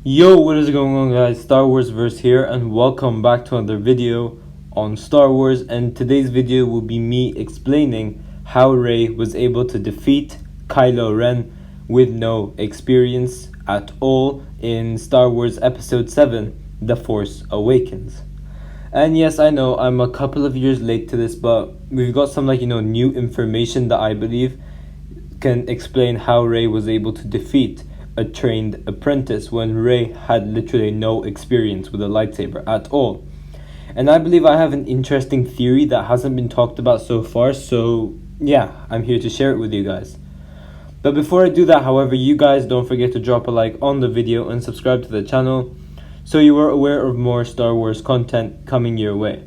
Yo, what is going on, guys? Star Wars verse here, and welcome back to another video on Star Wars. And today's video will be me explaining how Rey was able to defeat Kylo Ren with no experience at all in Star Wars Episode 7, The Force Awakens. And yes, I know I'm a couple of years late to this, but we've got some new information that I believe can explain how Rey was able to defeat a trained apprentice when Rey had literally no experience with a lightsaber at all. And I believe I have an interesting theory that hasn't been talked about so far, so yeah, I'm here to share it with you guys. But before I do that, however, you guys don't forget to drop a like on the video and subscribe to the channel so you are aware of more Star Wars content coming your way.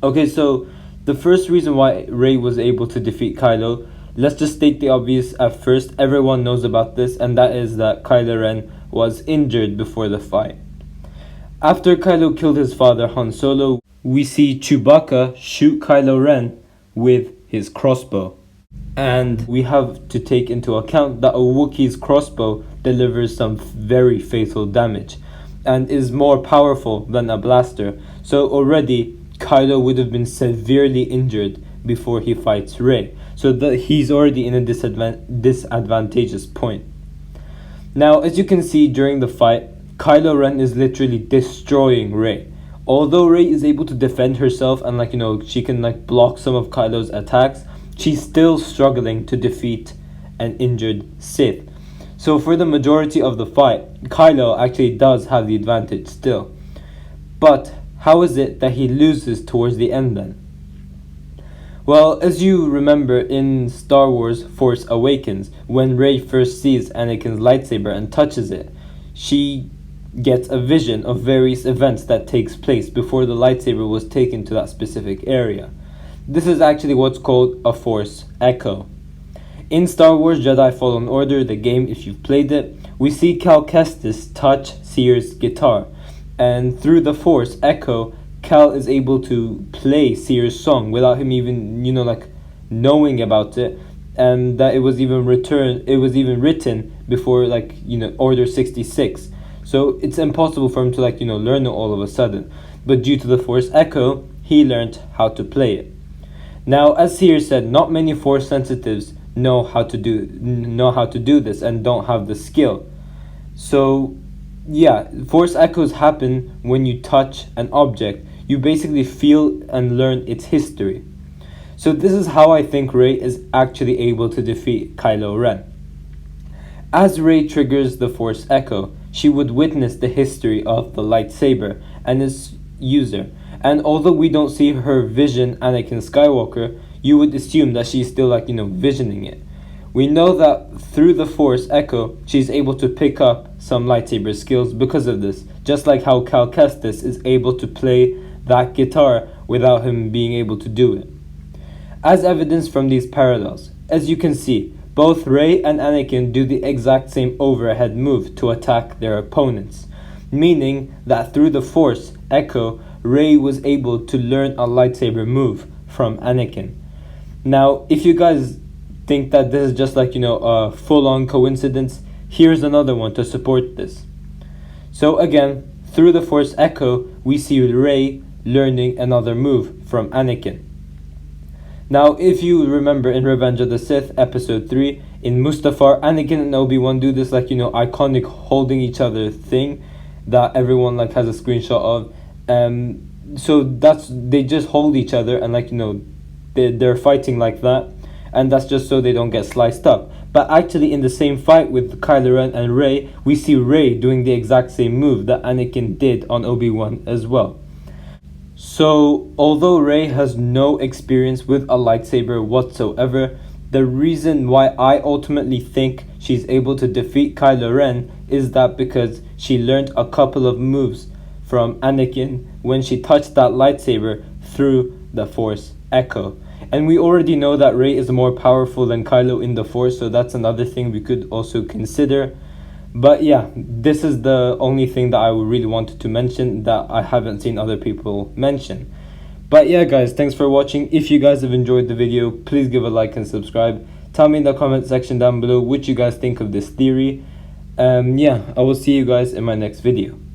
Okay, so the first reason why Rey was able to defeat Kylo, let's just state the obvious at first. Everyone knows about this, and that is that Kylo Ren was injured before the fight. After Kylo killed his father Han Solo, we see Chewbacca shoot Kylo Ren with his crossbow. And we have to take into account that a Wookiee's crossbow delivers some very fatal damage and is more powerful than a blaster. So already Kylo would have been severely injured before he fights Rey. So that he's already in a disadvantageous point. Now, as you can see during the fight, Kylo Ren is literally destroying Rey. Although Rey is able to defend herself and she can block some of Kylo's attacks, she's still struggling to defeat an injured Sith. So for the majority of the fight, Kylo actually does have the advantage still. But how is it that he loses towards the end then? Well, as you remember in Star Wars Force Awakens, when Rey first sees Anakin's lightsaber and touches it, she gets a vision of various events that takes place before the lightsaber was taken to that specific area. This is actually what's called a Force Echo. In Star Wars Jedi Fallen Order, the game, if you've played it, we see Cal Kestis touch Seer's guitar, and through the Force Echo, Cal is able to play Seer's song without him even, knowing about it, and that it was even written before, Order 66. So it's impossible for him to, learn it all of a sudden. But due to the Force Echo, he learned how to play it. Now, as Seer said, not many Force sensitives know how to do this and don't have the skill. So yeah, Force Echoes happen when you touch an object. You basically feel and learn its history. So this is how I think Rey is actually able to defeat Kylo Ren. As Rey triggers the Force Echo, she would witness the history of the lightsaber and its user. And although we don't see her vision Anakin Skywalker, you would assume that she's still visioning it. We know that through the Force Echo, she's able to pick up some lightsaber skills because of this, just like how Cal Kestis is able to play that guitar without him being able to do it. As evidence from these parallels, as you can see, both Rey and Anakin do the exact same overhead move to attack their opponents, meaning that through the Force Echo, Rey was able to learn a lightsaber move from Anakin. Now, if you guys think that this is just a full-on coincidence, here's another one to support this. So again, through the Force Echo, we see Rey learning another move from Anakin. Now, if you remember in Revenge of the Sith, Episode 3, in Mustafar, Anakin and Obi-Wan do this iconic holding each other thing that everyone has a screenshot of. So they just hold each other and they're fighting like that, and that's just so they don't get sliced up. But actually in the same fight with Kylo Ren and Rey, we see Rey doing the exact same move that Anakin did on Obi-Wan as well. So although Rey has no experience with a lightsaber whatsoever, the reason why I ultimately think she's able to defeat Kylo Ren is that because she learned a couple of moves from Anakin when she touched that lightsaber through the Force Echo. And we already know that Rey is more powerful than Kylo in the Force, so that's another thing we could also consider. But yeah, this is the only thing that I really wanted to mention that I haven't seen other people mention. But yeah guys, thanks for watching. If you guys have enjoyed the video, please give a like and subscribe. Tell me in the comment section down below what you guys think of this theory. Yeah, I will see you guys in my next video.